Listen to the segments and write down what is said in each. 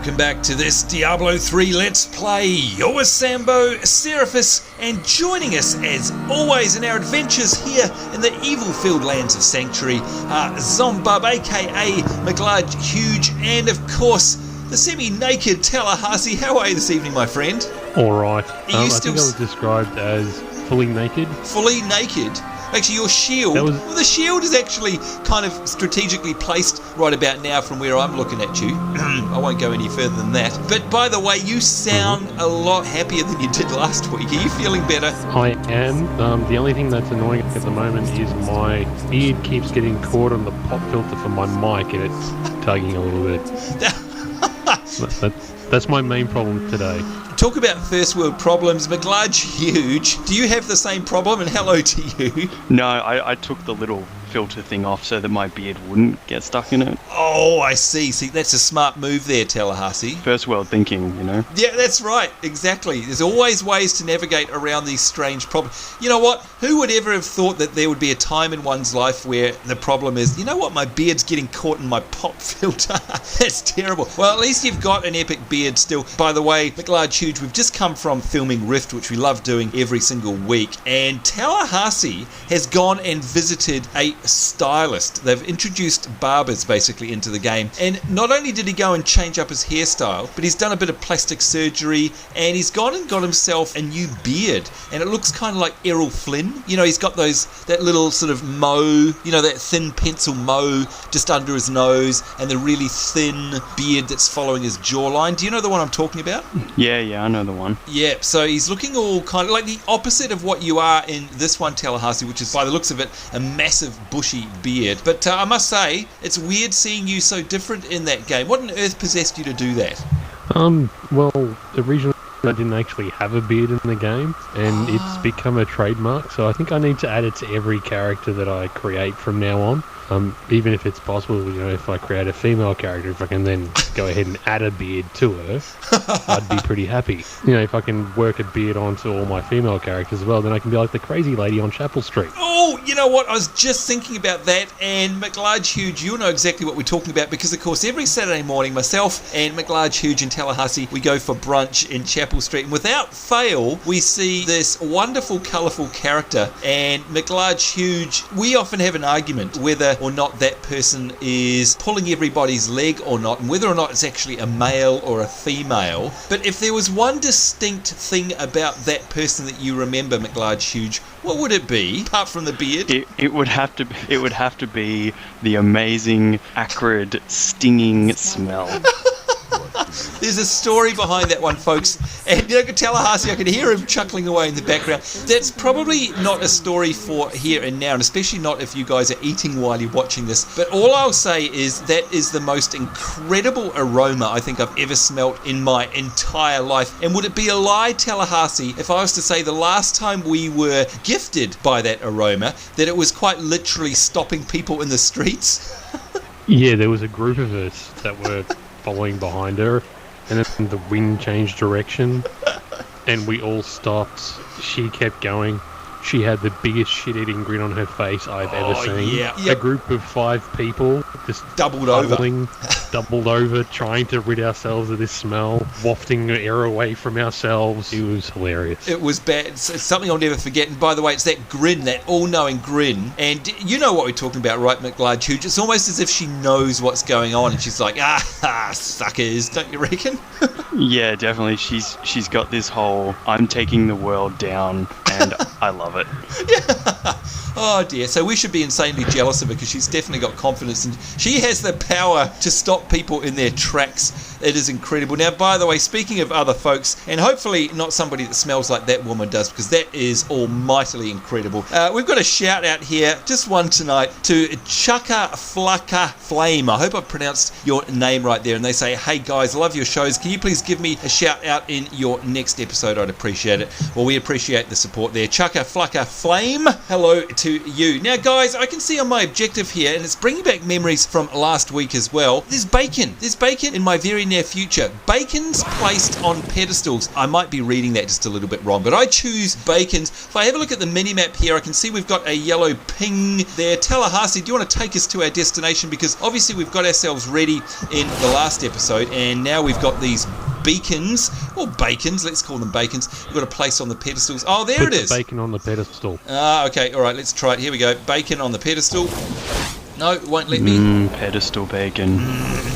Welcome back to this Diablo 3 Let's Play. You're with Sambo, Seraphis, and joining us as always in our adventures here in the evil-filled lands of Sanctuary are Zombub, aka Mclargehuge, and of course the semi-naked Tallahassee. How are you this evening, my friend? Alright. I think I was described as fully naked. Fully naked? Actually, your shield, well, the shield is actually kind of strategically placed right about now from where I'm looking at you. I won't go any further than that. But by the way, you sound a lot happier than you did last week. Are you feeling better? I am. The only thing that's annoying at the moment is my beard keeps getting caught on the pop filter for my mic and it's tugging a little bit. That's my main problem today. Talk about first world problems. Mclargehuge, do you have the same problem? And hello to you. No, I took the little filter thing off so that my beard wouldn't get stuck in it. Oh, I see. See, that's a smart move there, Tallahassee. First world thinking, you know? Yeah, that's right. Exactly. There's always ways to navigate around these strange problems. You know what? Who would ever have thought that there would be a time in one's life where the problem is, you know what, my beard's getting caught in my pop filter. That's terrible. Well, at least you've got an epic beard still. By the way, Mclargehuge, we've just come from filming Rift, which we love doing every single week, and Tallahassee has gone and visited a stylist. They've introduced barbers basically into the game, and not only did he go and change up his hairstyle, but he's done a bit of plastic surgery, and he's gone and got himself a new beard, and it looks kind of like Errol Flynn. You know, he's got that little sort of mow, you know, that thin pencil mow just under his nose, and the really thin beard that's following his jawline. Do you know the one I'm talking about? Yeah, I know the one. Yeah, so he's looking all kind of like the opposite of what you are in this one, Tallahassee, which is, by the looks of it, a massive bushy beard. But I must say, it's weird seeing you so different in that game. What on earth possessed you to do that? Well, originally I didn't actually have a beard in the game, and it's become a trademark, so I think I need to add it to every character that I create from now on. Even if it's possible, you know, if I create a female character, if I can then go ahead and add a beard to her, I'd be pretty happy. You know, if I can work a beard onto all my female characters as well, then I can be like the crazy lady on Chapel Street. Oh, you know what? I was just thinking about that, and Mclargehuge, you'll know exactly what we're talking about, because, of course, every Saturday morning, myself and Mclargehuge and Tallahassee, we go for brunch in Chapel Street, and without fail, we see this wonderful, colourful character, and Mclargehuge, we often have an argument whether or not that person is pulling everybody's leg or not, and whether or not it's actually a male or a female. But if there was one distinct thing about that person that you remember, Mclargehuge, what would it be, apart from the beard? It would have to be the amazing, acrid, stinging smell. There's a story behind that one, folks, and you know, Tallahassee, I can hear him chuckling away in the background. That's probably not a story for here and now, and especially not if you guys are eating while you're watching this, but all I'll say is that is the most incredible aroma I think I've ever smelt in my entire life. And would it be a lie, Tallahassee, if I was to say the last time we were gifted by that aroma, that it was quite literally stopping people in the streets? Yeah, there was a group of us that were following behind her, and then the wind changed direction and we all stopped. She kept going. She had the biggest shit-eating grin on her face I've ever seen. Yeah. A group of 5 people just doubled over, trying to rid ourselves of this smell, wafting the air away from ourselves. It was hilarious. It was bad. It's something I'll never forget. And by the way, it's that grin, that all-knowing grin. And you know what we're talking about, right, Mclargehuge? It's almost as if she knows what's going on, and she's like, suckers, don't you reckon? Yeah, definitely. She's got this whole, I'm taking the world down, and I love it. Yeah. Oh dear, so we should be insanely jealous of her, because she's definitely got confidence, and she has the power to stop people in their tracks. It is incredible. Now, by the way, speaking of other folks, and hopefully not somebody that smells like that woman does, because that is almightily incredible. We've got a shout out here, just one tonight, to Chaka Flaka Flame. I hope I've pronounced your name right there. And they say, hey guys, love your shows. Can you please give me a shout out in your next episode? I'd appreciate it. Well, we appreciate the support there. Chaka Flaka Flame, hello to you. Now guys, I can see on my objective here, and it's bringing back memories from last week as well. There's bacon in my very near future. Bacons placed on pedestals. I might be reading that just a little bit wrong, but I choose bacons. If I have a look at the mini-map here, I can see we've got a yellow ping there. Tallahassee, do you want to take us to our destination? Because obviously we've got ourselves ready in the last episode, and now we've got these beacons, or bacons, let's call them bacons. We've got a place on the pedestals. Oh, there it is. Bacon on the pedestal. Okay, all right, let's try it. Here we go. Bacon on the pedestal. No, it won't let me. Pedestal bacon.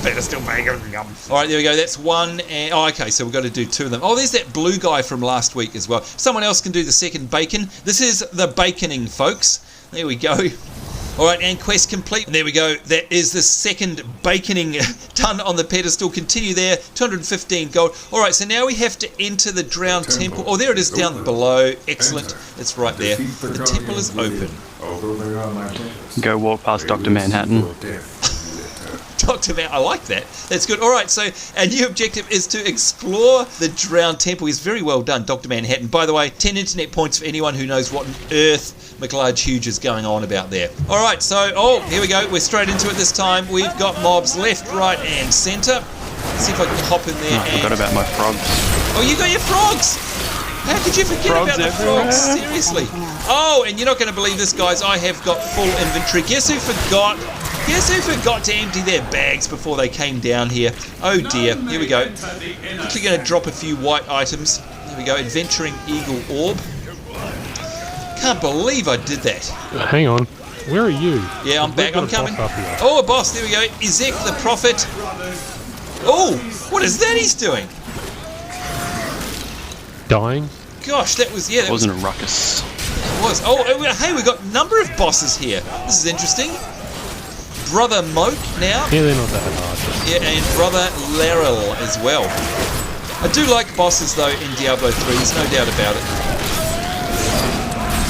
Pedestal bacon. Yum. All right, there we go. That's one. And, okay, so we've got to do two of them. Oh, there's that blue guy from last week as well. Someone else can do the second bacon. This is the baconing, folks. There we go. All right, and quest complete. And there we go. That is the second baconing done on the pedestal. Continue there. 215 gold. All right, so now we have to enter the drowned temple. Oh, there it is down below. Excellent. It's right there. The temple is open. Go walk past Dr. Manhattan. Dr. Man, I like that. That's good. All right, so our new objective is to explore the drowned temple. He's very well done, Dr. Manhattan. By the way, 10 internet points for anyone who knows what on earth Mclargehuge is going on about there. All right, so, here we go. We're straight into it this time. We've got mobs left, right, and centre. Let's see if I can hop in there. I forgot about my frogs. Oh, you got your frogs! How could you forget about the frogs? Seriously. Oh, and you're not going to believe this, guys. I have got full inventory. Guess who forgot? Guess who forgot to empty their bags before they came down here? Oh dear. Here we go. Quickly going to drop a few white items. There we go. Adventuring Eagle Orb. Can't believe I did that. Hang on. Where are you? Yeah, I'm back. I'm coming. Oh, a boss. There we go. Ezek The Prophet. Oh, what is that he's doing? Dying? Gosh, that was, yeah. That wasn't a ruckus. It was. Oh, hey, we've got a number of bosses here. This is interesting. Brother Moke now. Yeah, they're not that hard. Yeah, and Brother Laryl as well. I do like bosses, though, in Diablo 3. There's no doubt about it.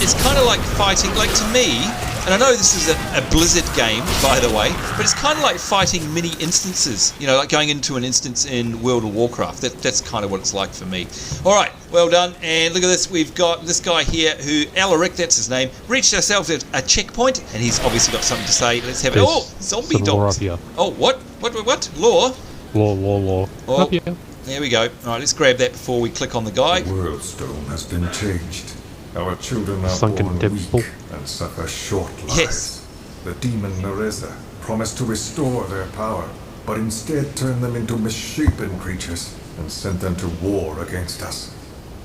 It's kind of like fighting, like to me, and I know this is a Blizzard game, by the way, but it's kind of like fighting mini instances, you know, like going into an instance in World of Warcraft. That's kind of what it's like for me. All right, well done. And look at this. We've got this guy here who, Alaric, that's his name, reached ourselves at a checkpoint, and he's obviously got something to say. Let's have it. Oh, zombie dogs. Oh, what? What? Law? Law. Oh, up here. There we go. All right, let's grab that before we click on the guy. The world stone has been changed. Our children are Sunken born temple. weak and suffer short lives. Yes. The demon Nereza promised to restore their power, but instead turned them into misshapen creatures and sent them to war against us.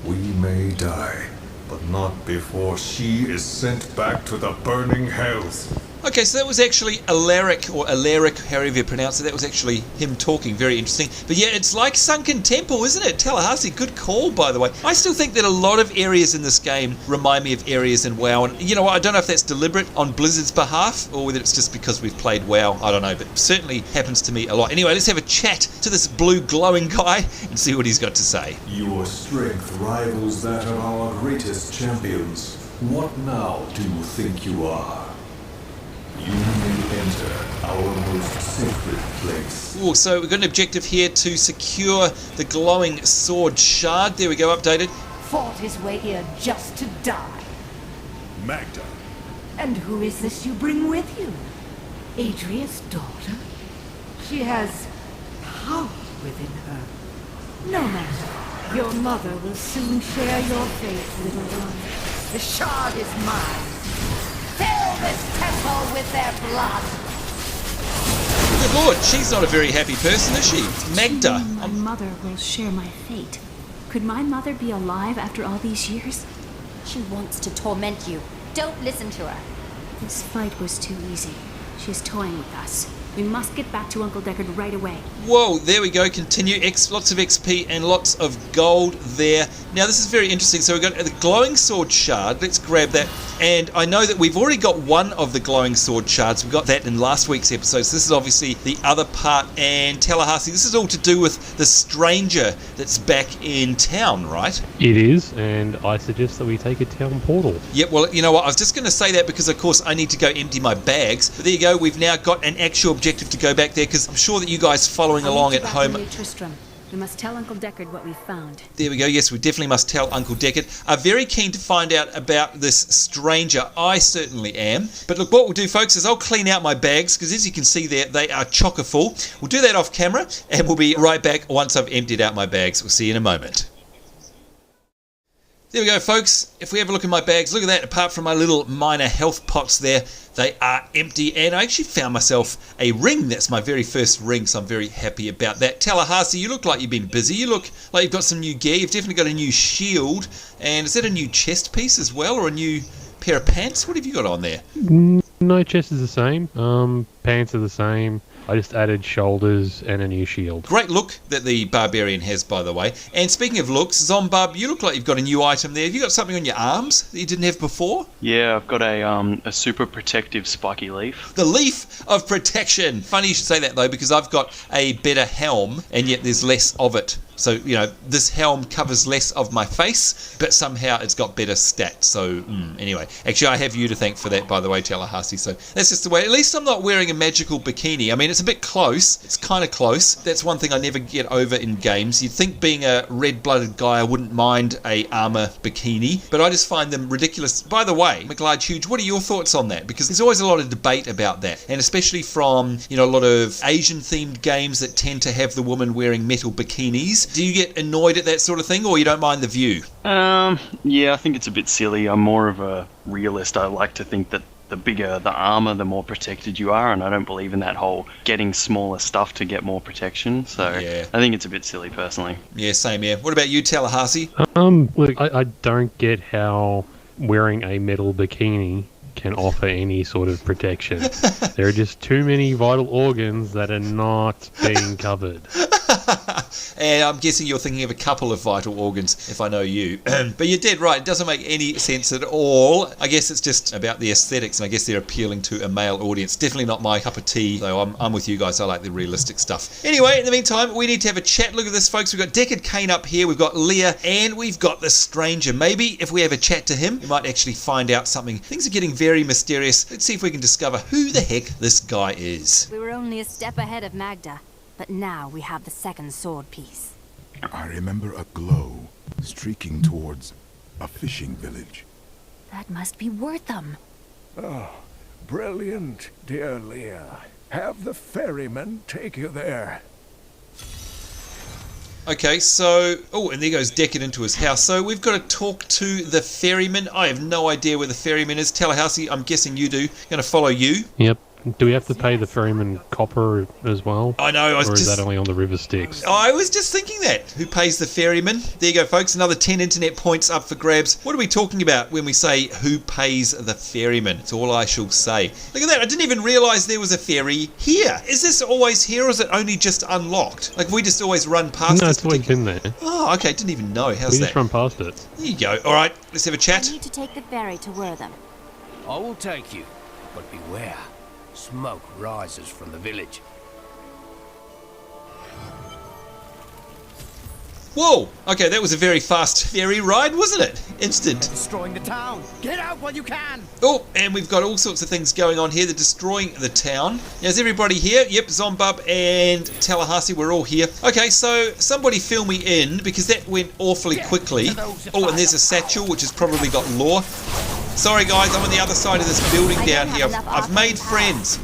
We may die, but not before she is sent back to the burning hells. Okay, so that was actually Alaric, however you pronounce it. That was actually him talking. Very interesting. But yeah, it's like Sunken Temple, isn't it? Tallahassee, good call, by the way. I still think that a lot of areas in this game remind me of areas in WoW. And you know what, I don't know if that's deliberate on Blizzard's behalf, or whether it's just because we've played WoW. I don't know, but certainly happens to me a lot. Anyway, let's have a chat to this blue glowing guy and see what he's got to say. Your strength rivals that of our greatest champions. What now do you think you are? You may enter our most sacred place. Oh, so we've got an objective here to secure the glowing sword shard. There we go, updated. Fought his way here just to die. Maghda. And who is this you bring with you? Adria's daughter? She has power within her. No matter. Your mother will soon share your fate, little one. The shard is mine. Fill this temple with their blood. Good lord, she's not a very happy person, is she? Maghda. My mother will share my fate. Could my mother be alive after all these years? She wants to torment you. Don't listen to her. This fight was too easy. She's toying with us. We must get back to Uncle Deckard right away. Whoa, there we go. Continue. Lots of XP and lots of gold there. Now, this is very interesting. So we've got the glowing sword shard. Let's grab that. And I know that we've already got one of the glowing sword shards. We got that in last week's episode. So this is obviously the other part. And Tallahassee, this is all to do with the stranger that's back in town, right? It is, and I suggest that we take a town portal. Yep, well, you know what? I was just going to say that because, of course, I need to go empty my bags. But there you go. We've now got an actual objective to go back there because I'm sure that you guys following along at home. Tristram. We must tell Uncle Deckard what we've found. There we go. Yes, we definitely must tell Uncle Deckard. I'm very keen to find out about this stranger. I certainly am. But look, what we'll do, folks, is I'll clean out my bags, because as you can see there, they are chocker full. We'll do that off camera, and we'll be right back once I've emptied out my bags. We'll see you in a moment. There we go, folks. If we have a look in my bags, look at that. Apart from my little minor health pots there, they are empty. And I actually found myself a ring. That's my very first ring, so I'm very happy about that. Tallahassee, you look like you've been busy. You look like you've got some new gear. You've definitely got a new shield. And is that a new chest piece as well, or a new pair of pants? What have you got on there? No, chest is the same. Pants are the same. I just added shoulders and a new shield. Great look that the Barbarian has, by the way. And speaking of looks, Zombub, you look like you've got a new item there. Have you got something on your arms that you didn't have before? Yeah, I've got a super protective spiky leaf. The leaf of protection. Funny you should say that, though, because I've got a better helm, and yet there's less of it. So, you know, this helm covers less of my face, but somehow it's got better stats. So, anyway. Actually, I have you to thank for that, by the way, Tallahassee. So, that's just the way. At least I'm not wearing a magical bikini. I mean, it's a bit close. It's kind of close. That's one thing I never get over in games. You'd think being a red-blooded guy, I wouldn't mind a armor bikini, but I just find them ridiculous. By the way, Mclargehuge, what are your thoughts on that? Because there's always a lot of debate about that, and especially from, you know, a lot of Asian-themed games that tend to have the woman wearing metal bikinis. Do you get annoyed at that sort of thing, or you don't mind the view? Yeah, I think it's a bit silly. I'm more of a realist. I like to think that the bigger the armor, the more protected you are, and I don't believe in that whole getting smaller stuff to get more protection. So yeah. I think it's a bit silly, personally. Yeah, same here. What about you, Tallahassee? Look, I don't get how wearing a metal bikini can offer any sort of protection. There are just too many vital organs that are not being covered. And I'm guessing you're thinking of a couple of vital organs, if I know you. But you're dead right. It doesn't make any sense at all. I guess it's just about the aesthetics, and I guess they're appealing to a male audience. Definitely not my cup of tea, though. I'm with you guys. I like the realistic stuff. Anyway, in the meantime, we need to have a chat. Look at this, folks. We've got Deckard Cain up here. We've got Leah, and we've got the stranger. Maybe if we have a chat to him, we might actually find out something. Things are getting very mysterious. Let's see if we can discover who the heck this guy is. We were only a step ahead of Maghda, but now we have the second sword piece. I remember a glow streaking towards a fishing village. That must be Wortham. Oh, brilliant, dear Leah. Have the ferryman take you there. Okay, so... Oh, and there goes Deckard into his house. So we've got to talk to the ferryman. I have no idea where the ferryman is. Tallahassee, I'm guessing you do. Going to follow you. Yep. Do we have to pay the ferryman copper as well? I know. Or is that only on the river Styx? I was just thinking that. Who pays the ferryman? There you go, folks. Another 10 internet points up for grabs. What are we talking about when we say who pays the ferryman? It's all I shall say. Look at that. I didn't even realise there was a ferry here. Is this always here, or is it only just unlocked? Like, we just always run past No, this it's always been there. Oh, okay. Didn't even know. How's We that? just run past it. There you go. All right. Let's have a chat. I need to take the ferry to Wortham. I will take you, but beware. Smoke rises from the village. Whoa! Okay, that was a very fast ferry ride, wasn't it? Instant. Destroying the town. Get out while you can. Oh, and we've got all sorts of things going on here. They're destroying the town. Now, is everybody here? Yep, Zombub and Tallahassee, we're all here. Okay, so somebody fill me in, because that went awfully quickly. Oh, and there's a satchel, which has probably got lore. Sorry, guys, I'm on the other side of this building down here. I've made friends.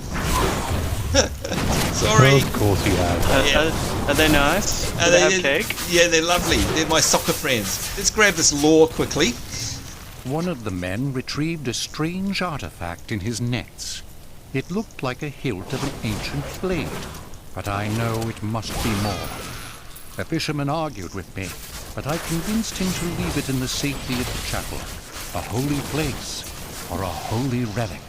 Sorry. Well, of course you have. Are they nice? Do they have cake? Yeah, they're lovely. They're my soccer friends. Let's grab this lore quickly. One of the men retrieved a strange artifact in his nets. It looked like a hilt of an ancient blade, but I know it must be more. The fisherman argued with me, but I convinced him to leave it in the safety of the chapel, a holy place, or a holy relic.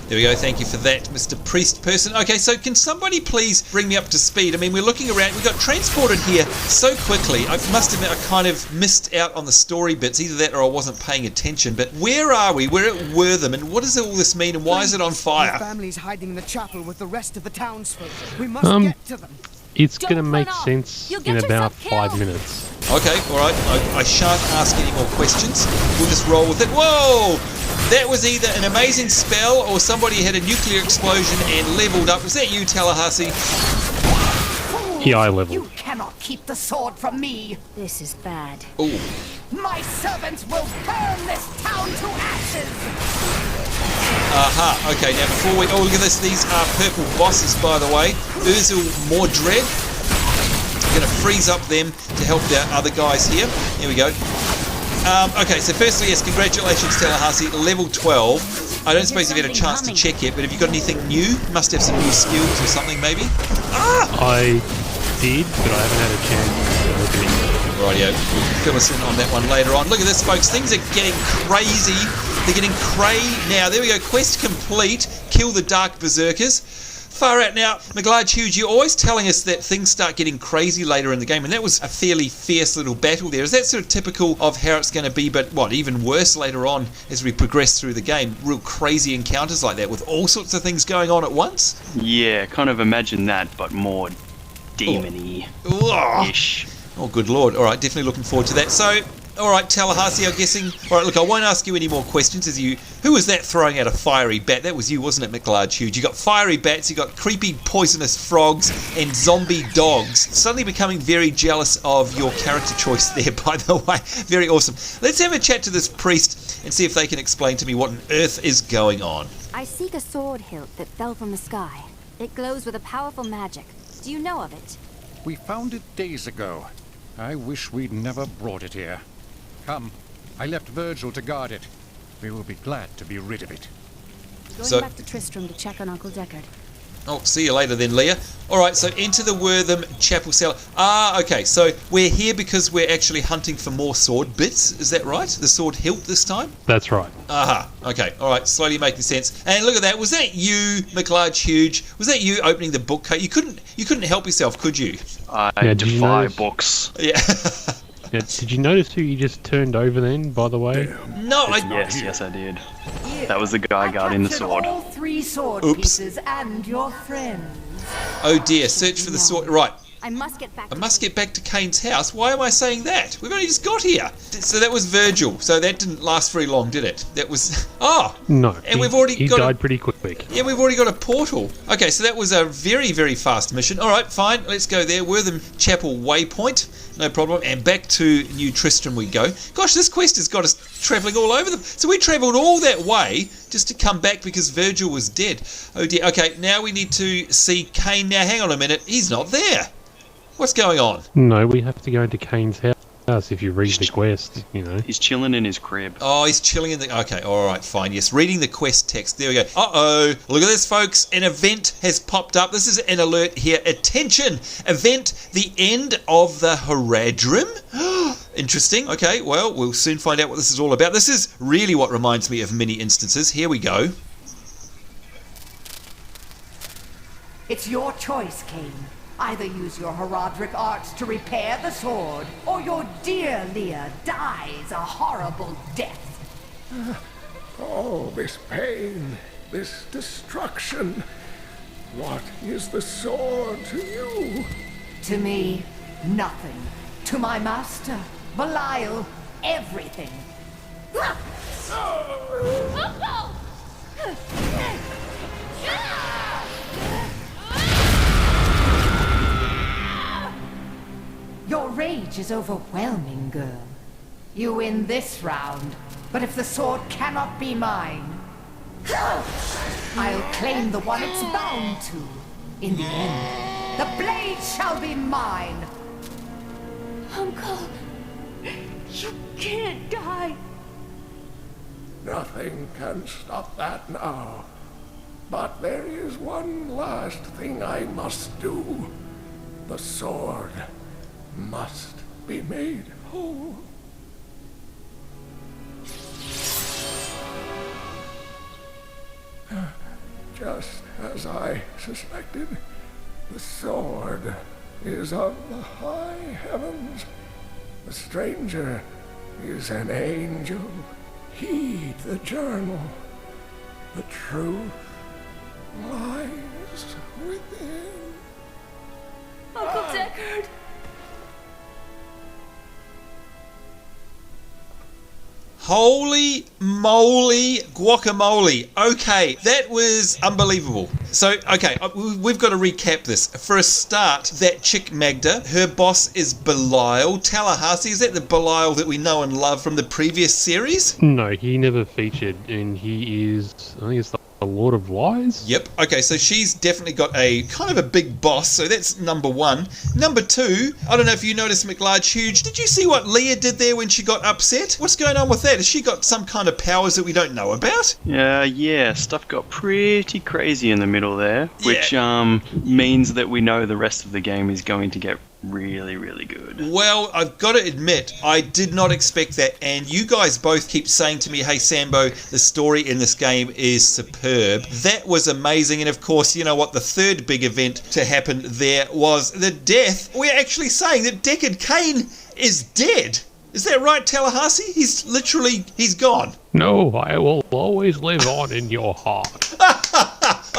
There we go, thank you for that, Mr. Priest person. Okay, so can somebody please bring me up to speed? I mean, we're looking around, we got transported here so quickly. I must admit, I kind of missed out on the story bits, either that or I wasn't paying attention. But where are we? We're at Wortham, and what does all this mean, and why is it on fire? The family's hiding in the chapel with the rest of the townsfolk. We must get to them. It's going to make sense in about 5 minutes. Okay, alright, I shan't ask any more questions. We'll just roll with it. Whoa! That was either an amazing spell or somebody had a nuclear explosion and leveled up. Was that you, Tallahassee? Yeah, I leveled. You cannot keep the sword from me. This is bad. Ooh. My servants will burn this town to ashes. Aha, okay, now before we... Oh, look at this. These are purple bosses, by the way. Urzel Mordreg. We're going to freeze up them to help the other guys here. Here we go. Okay, so firstly, yes, congratulations, Tallahassee. Level 12. I don't suppose you've had a chance to check yet, but have you got anything new? Must have some new skills or something, maybe? Ah! I did, but I haven't had a chance to look at it. Rightio, fill us in on that one later on. Look at this, folks. Things are getting crazy. They're getting cray now. There we go. Quest complete. Kill the Dark Berserkers. Far out now. Mclargehuge, you're always telling us that things start getting crazy later in the game, and that was a fairly fierce little battle there. Is that sort of typical of how it's going to be, but what, even worse later on as we progress through the game? Real crazy encounters like that with all sorts of things going on at once? Yeah, kind of imagine that, but more demon-y ish. Oh, good lord. All right, definitely looking forward to that. So, all right, Tallahassee, I'm guessing. All right, look, I won't ask you any more questions. Who was that throwing out a fiery bat? That was you, wasn't it, Mclargehuge? You got fiery bats, you got creepy, poisonous frogs, and zombie dogs. Suddenly becoming very jealous of your character choice there, by the way. Very awesome. Let's have a chat to this priest and see if they can explain to me what on earth is going on. I seek a sword hilt that fell from the sky. It glows with a powerful magic. Do you know of it? We found it days ago. I wish we'd never brought it here. Come, I left Virgil to guard it. We will be glad to be rid of it. Going back to Tristram to check on Uncle Deckard. Oh, see you later then, Leah. All right, so enter the Wortham chapel cellar. Ah, okay, so we're here because we're actually hunting for more sword bits. Is that right? The sword hilt this time? That's right. Aha, okay, all right, slowly making sense. And look at that, was that you, Mclargehuge? Was that you opening the bookcase? You couldn't help yourself, could you? I defy books. Yeah. Yeah, did you notice who you just turned over then, by the way? No, Yes, I did. That was the guy guarding the sword. All 3 sword Oops. pieces and your friends. Oh dear, search for the sword. Right. I must get back. I must get back to Cain's house. Why am I saying that? We've only just got here. So that was Virgil. So that didn't last very long, did it? That was... Oh! No. And we've already he died pretty quick. Yeah, we've already got a portal. Okay, so that was a very, very fast mission. All right, fine. Let's go there. Wortham Chapel Waypoint. No problem. And back to New Tristram we go. Gosh, this quest has got us travelling all over them. So we travelled all that way just to come back because Virgil was dead. Oh dear. Okay, now we need to see Cain. Now, hang on a minute. He's not there. What's going on? No, we have to go into Cain's house if you read the quest, you know. He's chilling in his crib. Oh, he's chilling in the... Okay, alright, fine. Yes, reading the quest text. There we go. Uh-oh. Look at this, folks. An event has popped up. This is an alert here. Attention! Event, the end of the Horadrim? Interesting. Okay, well, we'll soon find out what this is all about. This is really what reminds me of many instances. Here we go. It's your choice, Cain. Either use your Horadric arts to repair the sword, or your dear Leah dies a horrible death. Oh, this pain, this destruction. What is the sword to you? To me, nothing. To my master, Belial, everything. Your rage is overwhelming, girl. You win this round, but if the sword cannot be mine, I'll claim the one it's bound to. In the end, the blade shall be mine. Uncle, you can't die. Nothing can stop that now. But there is one last thing I must do. The sword must be made whole. Just as I suspected, the sword is of the high heavens. The stranger is an angel. Heed the journal. The truth lies within. Uncle Deckard! Holy moly guacamole. Okay, that was unbelievable. So, okay, we've got to recap this. For a start, that chick Maghda, her boss is Belial. Tallahassee, is that the Belial that we know and love from the previous series? No, he never featured, and he is, I think it's the Lord of Lies? Yep. Okay, so she's definitely got a kind of a big boss, so that's number one. Number two, I don't know if you noticed Mclargehuge. Did you see what Leah did there when she got upset? What's going on with that? Has she got some kind of powers that we don't know about? Yeah, stuff got pretty crazy in the middle there, which means that we know the rest of the game is going to get really, really good. Well, I've got to admit, I did not expect that, and you guys both keep saying to me, hey Sambo, the story in this game is superb. That was amazing, and of course, you know what, the third big event to happen there was the death. We're actually saying that Deckard Cain is dead. Is that right, Tallahassee? He's gone. No, I will always live on in your heart.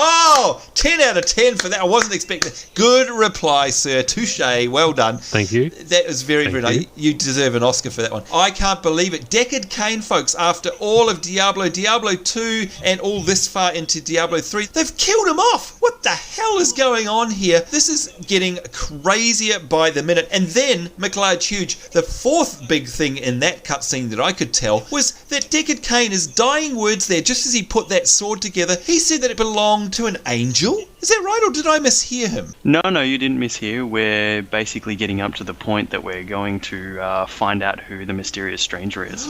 Oh, 10 out of 10 for that. I wasn't expecting. Good reply, sir. Touche. Well done. Thank you. That was very nice. You deserve an Oscar for that one. I can't believe it. Deckard Cain, folks, after all of Diablo 2, and all this far into Diablo 3, they've killed him off. What the hell is going on here? This is getting crazier by the minute. And then, Mclargehuge, the fourth big thing in that cutscene that I could tell was that Deckard Cain, his dying words there, just as he put that sword together, he said that it belonged to an angel? Is that right, or did I mishear him? No, you didn't mishear. We're basically getting up to the point that we're going to find out who the mysterious stranger is.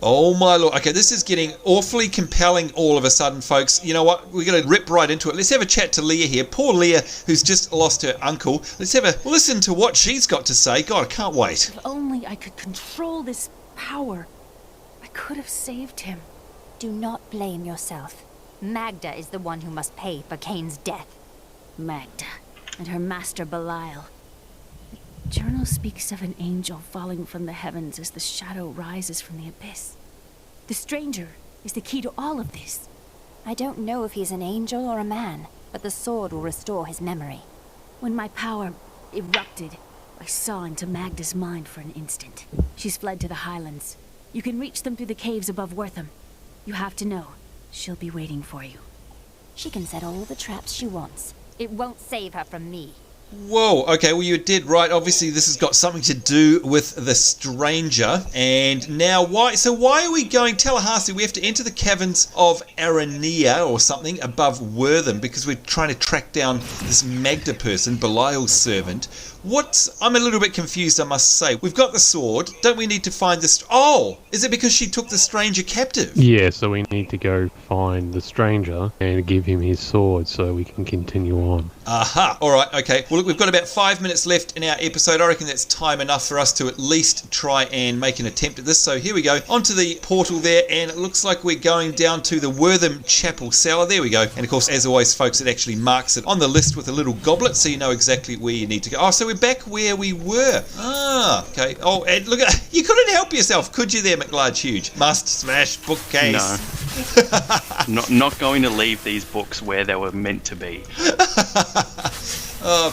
Oh my lord. Okay, this is getting awfully compelling all of a sudden, folks. You know what? We're going to rip right into it. Let's have a chat to Leah here. Poor Leah, who's just lost her uncle. Let's have a listen to what she's got to say. God, I can't wait. If only I could control this power, I could have saved him. Do not blame yourself. Maghda is the one who must pay for Cain's death. Maghda and her master Belial. The journal speaks of an angel falling from the heavens as the shadow rises from the abyss. The stranger is the key to all of this. I don't know if he's an angel or a man, but the sword will restore his memory. When my power erupted, I saw into Maghda's mind for an instant. She's fled to the highlands. You can reach them through the caves above Wortham. You have to know. She'll be waiting for you. She can set all the traps she wants. It won't save her from me. Whoa, okay, well you did right. Obviously this has got something to do with the stranger. And now why are we going Tallahassee? We have to enter the caverns of Arania or something above Wortham because we're trying to track down this Maghda person, Belial's servant. I'm a little bit confused, I must say. We've got the sword. Don't we need to find this? Oh, is it because she took the stranger captive? Yeah, so we need to go find the stranger and give him his sword so we can continue on. Aha. All right, okay. Well, look, we've got about 5 minutes left in our episode. I reckon that's time enough for us to at least try and make an attempt at this. So here we go. Onto the portal there, and it looks like we're going down to the Wortham Chapel cellar. There we go. And of course, as always, folks, it actually marks it on the list with a little goblet so you know exactly where you need to go. Oh, so we're back where we were. Ah, okay. Oh, and look, you couldn't help yourself, could you there, Mclargehuge? Must smash bookcase. No. Not going to leave these books where they were meant to be.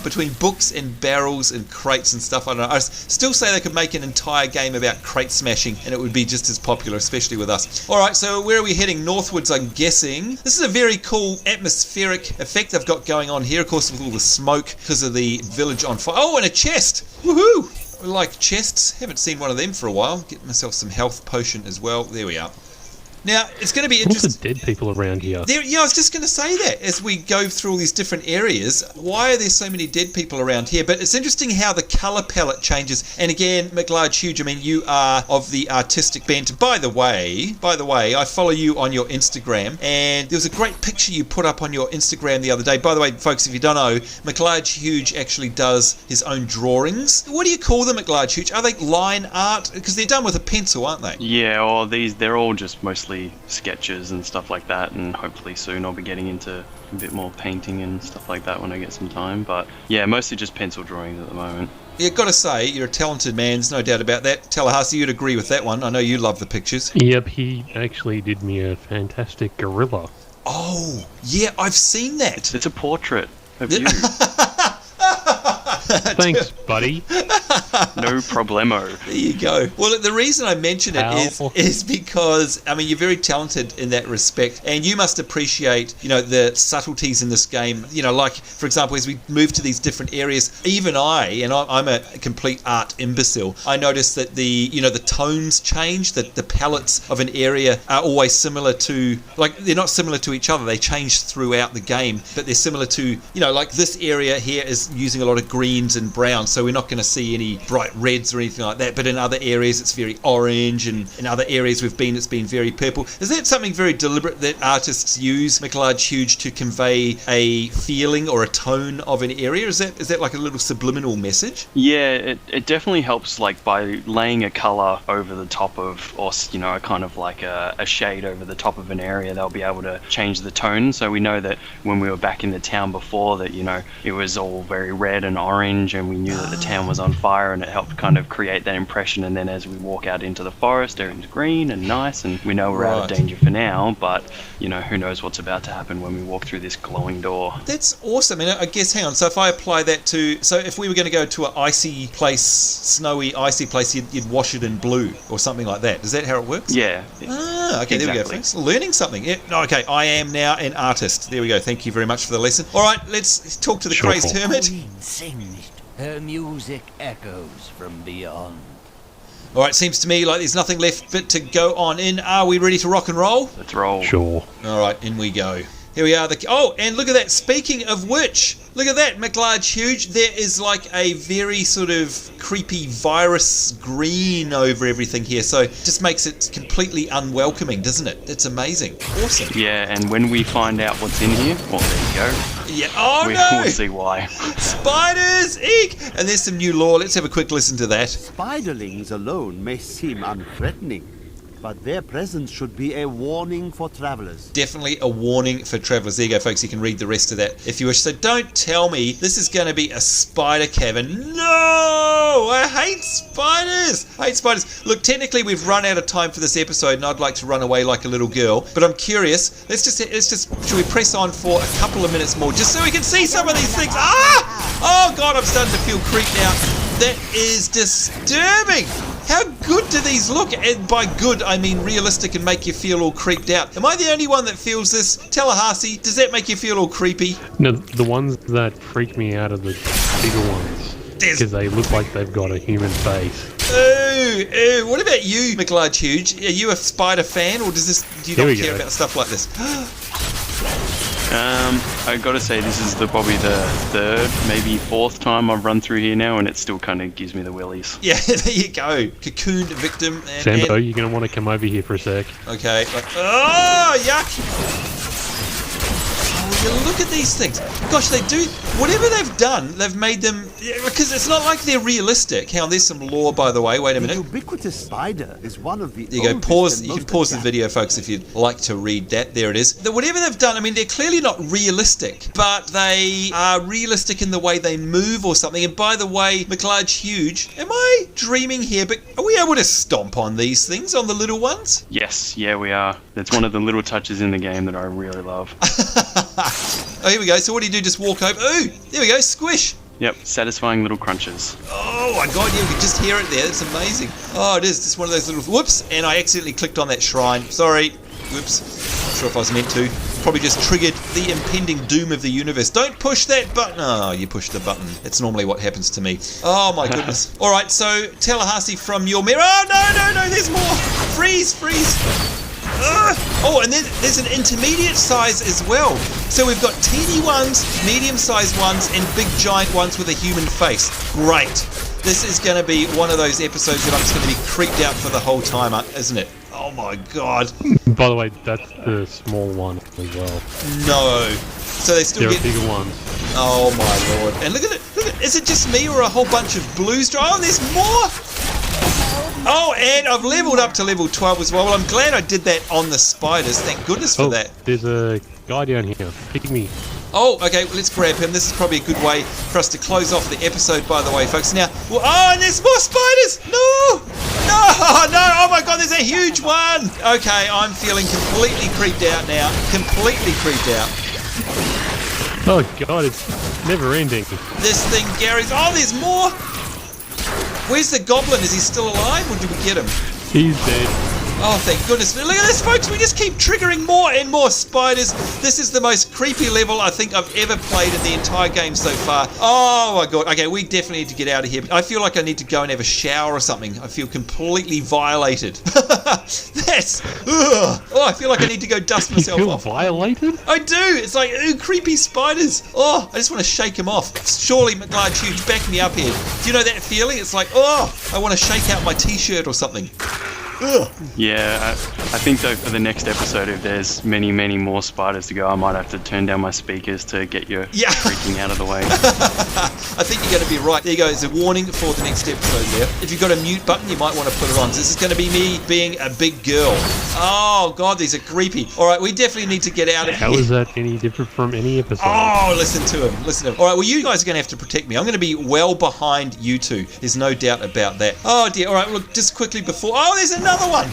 Between books and barrels and crates and stuff, I don't know. I still say they could make an entire game about crate smashing and it would be just as popular, especially with us. Alright, so where are we heading? Northwards, I'm guessing. This is a very cool atmospheric effect they've got going on here, of course, with all the smoke because of the village on fire. Oh, and a chest! Woohoo! I like chests. Haven't seen one of them for a while. Get myself some health potion as well. There we are. Now, it's going to be interesting. Lots of dead people around here. Yeah, I was just going to say that. As we go through all these different areas, why are there so many dead people around here? But it's interesting how the colour palette changes. And again, Mclargehuge, I mean, you are of the artistic bent. By the way, I follow you on your Instagram. And there was a great picture you put up on your Instagram the other day. By the way, folks, if you don't know, Mclargehuge actually does his own drawings. What do you call them, Mclargehuge? Are they line art? Because they're done with a pencil, aren't they? Yeah, they're all just mostly sketches and stuff like that, and hopefully soon I'll be getting into a bit more painting and stuff like that when I get some time, but yeah, mostly just pencil drawings at the moment. Yeah, got to say, you're a talented man, there's no doubt about that. Tallahassee, you'd agree with that one. I know you love the pictures. Yep, he actually did me a fantastic gorilla. Oh, yeah, I've seen that. It's a portrait of you. Thanks, buddy. No problemo. There you go. Well, the reason I mention it is because, I mean, you're very talented in that respect, and you must appreciate, the subtleties in this game. Like, for example, as we move to these different areas, even I'm a complete art imbecile, I noticed that the tones change, that the palettes of an area are always similar to, like, they're not similar to each other, they change throughout the game, but they're similar to, like this area here is using a lot of greens and browns, so we're not going to see any bright reds or anything like that, but in other areas it's very orange, and in other areas it's been very purple. Is that something very deliberate that artists use, Mclargehuge, to convey a feeling or a tone of an area? Is that like a little subliminal message? Yeah, it definitely helps, like, by laying a colour over the top of, or kind of like a shade over the top of an area, they'll be able to change the tone. So we know that when we were back in the town before, that it was all very red and orange, and we knew that the town was on fire, and it helped kind of create that impression. And then as we walk out into the forest, everything's green and nice, and we know we're out of danger for now, but who knows what's about to happen when we walk through this glowing door. That's awesome. And I guess, hang on, so if I apply that so if we were going to go to an icy place, snowy icy place, you'd wash it in blue or something like that. Is that how it works? Yeah. Okay, exactly. There we go, folks. Learning something. Yeah. Okay, I am now an artist. There we go. Thank you very much for the lesson. All right, let's talk to the crazed hermit. Sings, her music echoes from beyond. All right, seems to me like there's nothing left but to go on in. Are we ready to rock and roll? Let's roll. Sure. All right, in we go. Here we are. And look at that. Speaking of which, look at that, Mclargehuge. There is like a very sort of creepy virus green over everything here. So it just makes it completely unwelcoming, doesn't it? That's amazing. Awesome. Yeah, and when we find out what's in here, well, there you go. Yeah. Oh, no! We'll see why. Spiders! Eek! And there's some new lore. Let's have a quick listen to that. Spiderlings alone may seem unthreatening, but their presence should be a warning for travelers. Definitely a warning for travelers. There you go, folks. You can read the rest of that if you wish. So don't tell me this is going to be a spider cavern. No! I hate spiders. Look, technically we've run out of time for this episode, and I'd like to run away like a little girl. But I'm curious. Let's just. Should we press on for a couple of minutes more, just so we can see some of these things? Oh God, I'm starting to feel creeped out. That is disturbing. How good do these look? And by good, I mean realistic and make you feel all creeped out. Am I the only one that feels this? Tallahassee, does that make you feel all creepy? No, the ones that freak me out are the bigger ones. Because they look like they've got a human face. Ooh. What about you, Mclargehuge? Are you a spider fan, or do you not care about stuff like this? I gotta say, this is probably the third, maybe fourth time I've run through here now, and it still kind of gives me the willies. Yeah, there you go. Cocoon victim. Sambo, you're going to want to come over here for a sec. Okay. Oh, yuck! Oh, look at these things. Gosh, they do... Whatever they've done, they've made them... Because it's not like they're realistic. Hang on, there's some lore, by the way. Wait a minute. The ubiquitous spider is one of the... There you go. Pause. You can pause the video, folks, if you'd like to read that. There it is. Whatever they've done, I mean, they're clearly not realistic, but they are realistic in the way they move or something. And by the way, Mclargehuge, am I dreaming here? But are we able to stomp on these things, on the little ones? Yes, yeah, we are. That's one of the little touches in the game that I really love. Oh, here we go. So what do you do? Just walk over. Ooh, there we go. Squish. Yep, satisfying little crunches. Oh my God, yeah, we can just hear it there. It's amazing. Oh, it is. Just one of those little... Whoops, and I accidentally clicked on that shrine. Sorry. Whoops. Not sure if I was meant to. Probably just triggered the impending doom of the universe. Don't push that button. Oh, you pushed the button. That's normally what happens to me. Oh my goodness. All right, so Tallahassee from your mirror. Oh, no, there's more. Freeze. Oh, and then there's an intermediate size as well. So we've got teeny ones, medium-sized ones, and big giant ones with a human face. Great. This is going to be one of those episodes that I'm just going to be creeped out for the whole time, isn't it? Oh my God. By the way, that's the small one as well. No. So they still get bigger ones. Oh my Lord. And look at it. Is it just me or a whole bunch of blues? Oh, there's more. Oh, and I've leveled up to level 12 as well. Well, I'm glad I did that on the spiders. Thank goodness for that. There's a guy down here. Pick me. Oh, okay. Well, let's grab him. This is probably a good way for us to close off the episode, by the way, folks. Now, and there's more spiders. No. Oh my God, there's a huge one. Okay, I'm feeling completely creeped out now. Completely creeped out. Oh God, it's never ending. This thing, Gary's... Oh, there's more. Where's the goblin? Is he still alive, or did we get him? He's dead. Oh, thank goodness. Look at this, folks. We just keep triggering more and more spiders. This is the most creepy level I think I've ever played in the entire game so far. Oh, my God. Okay, we definitely need to get out of here. I feel like I need to go and have a shower or something. I feel completely violated. That's... Ugh. Oh, I feel like I need to go dust myself off. You feel violated? I do. It's like, ooh, creepy spiders. Oh, I just want to shake them off. Surely, Mclargehuge, back me up here. Do you know that feeling? It's like, oh, I want to shake out my t-shirt or something. Ugh. Yeah, I think though for the next episode, if there's many, many more spiders to go, I might have to turn down my speakers to get your freaking out of the way. I think you're going to be right. There you go. It's a warning for the next episode there. If you've got a mute button, you might want to put it on. This is going to be me being a big girl. Oh, God, these are creepy. All right, we definitely need to get out of here. How is that any different from any episode? Oh, listen to him. Listen to him. All right, well, you guys are going to have to protect me. I'm going to be well behind you two. There's no doubt about that. Oh, dear. All right, look, just quickly before... Oh, there's another one.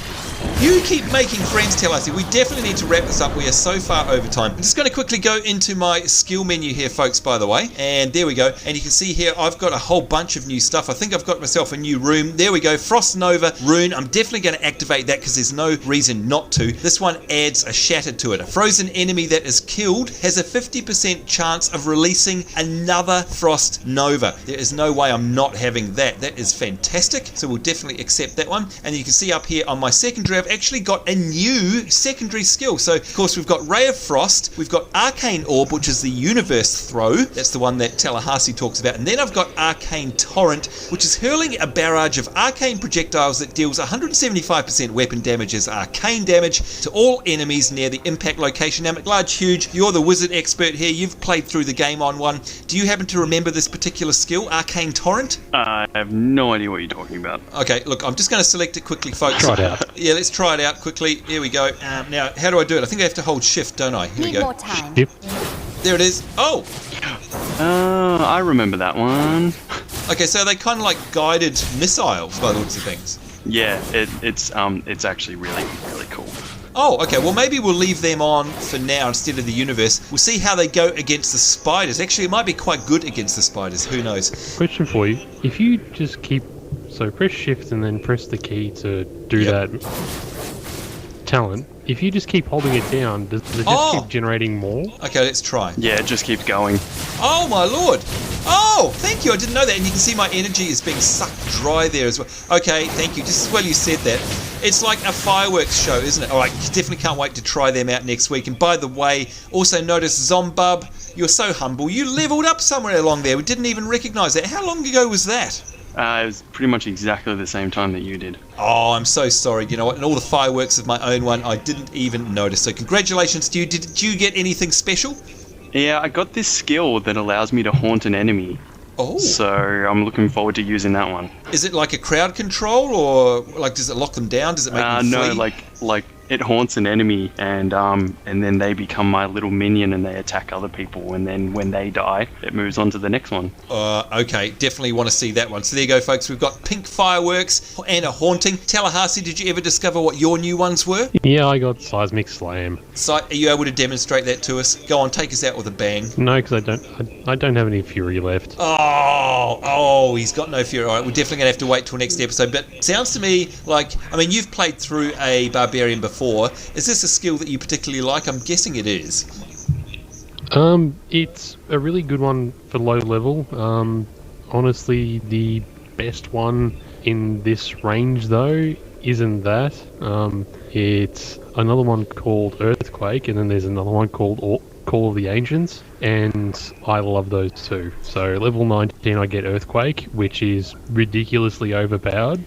You keep making friends, Tallahassee. We definitely need to wrap this up. We are so far over time. I'm just going to quickly go into my skill menu here, folks, by the way. And there we go. And you can see here, I've got a whole bunch of new stuff. I think I've got myself a new rune. There we go. Frost Nova rune. I'm definitely going to activate that because there's no reason not to. This one adds a shatter to it. A frozen enemy that is killed has a 50% chance of releasing another Frost Nova. There is no way I'm not having that. That is fantastic. So we'll definitely accept that one. And you can see up here on my secondary, I've actually got a new secondary skill. So, of course, we've got Ray of Frost, we've got Arcane Orb, which is the Universe Throw. That's the one that Tallahassee talks about. And then I've got Arcane Torrent, which is hurling a barrage of arcane projectiles that deals 175% weapon damage as arcane damage to all enemies near the impact location. Now, Mclargehuge, you're the wizard expert here. You've played through the game on one. Do you happen to remember this particular skill, Arcane Torrent? I have no idea what you're talking about. Okay, look, I'm just going to select it quickly, folks. Try it out. Yeah, let's try it out quickly. Here we go. Now, how do I do it? I think I have to hold shift, don't I? Here we go. More time. Yep. There it is. Oh! I remember that one. Okay, so they kind of like guided missiles by the looks of things. Yeah, it's actually really, really cool. Oh, okay. Well, maybe we'll leave them on for now instead of the universe. We'll see how they go against the spiders. Actually, it might be quite good against the spiders. Who knows? Question for you. If you just keep... So press shift and then press the key to do that talent. If you just keep holding it down, does it just keep generating more? Okay, let's try. Yeah, it just keeps going. Oh, my lord. Oh, thank you. I didn't know that. And you can see my energy is being sucked dry there as well. Okay, thank you. Just as well you said that. It's like a fireworks show, isn't it? All right, definitely can't wait to try them out next week. And by the way, also notice Zombub, you're so humble. You leveled up somewhere along there. We didn't even recognise that. How long ago was that? It was pretty much exactly the same time that you did. Oh, I'm so sorry. You know what? And all the fireworks of my own one, I didn't even notice. So congratulations to you. Did you get anything special? Yeah, I got this skill that allows me to haunt an enemy. Oh. So I'm looking forward to using that one. Is it like a crowd control, or like does it lock them down? Does it make them flee? No, like it haunts an enemy, and then they become my little minion and they attack other people, and then when they die, it moves on to the next one. Okay, definitely want to see that one. So there you go, folks. We've got pink fireworks and a haunting. Tallahassee, did you ever discover what your new ones were? Yeah, I got Seismic Slam. So, are you able to demonstrate that to us? Go on, take us out with a bang. No, because I don't have any fury left. Oh, he's got no fury. All right, we're definitely going to have to wait till next episode. But it sounds to me like, I mean, you've played through a barbarian before. Is this a skill that you particularly like? I'm guessing it is. It's a really good one for low level. Honestly, the best one in this range, though, isn't that. It's another one called Earthquake, and then there's another one called Call of the Ancients, and I love those two. So level 19 I get Earthquake, which is ridiculously overpowered,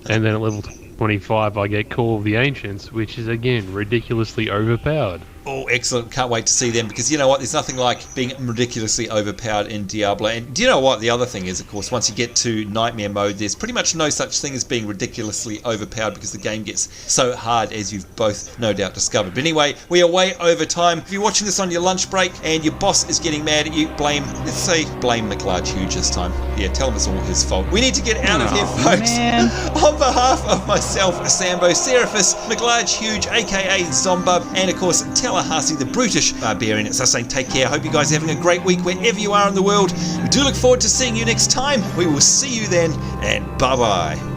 and then at level 25 I get Call of the Ancients, which is again ridiculously overpowered. Oh, excellent. Can't wait to see them, because you know what? There's nothing like being ridiculously overpowered in Diablo. And do you know what? The other thing is, of course, once you get to Nightmare mode, there's pretty much no such thing as being ridiculously overpowered, because the game gets so hard, as you've both no doubt discovered. But anyway, we are way over time. If you're watching this on your lunch break and your boss is getting mad at you, blame Mclargehuge this time. Yeah, tell him it's all his fault. We need to get out of here, folks. Man. On behalf of myself, Sambo, Seraphis, Mclargehuge, aka Zombub, and of course, Tallahassee, the brutish barbarian. It's us saying take care. I hope you guys are having a great week wherever you are in the world. We do look forward to seeing you next time. We will see you then, and bye-bye.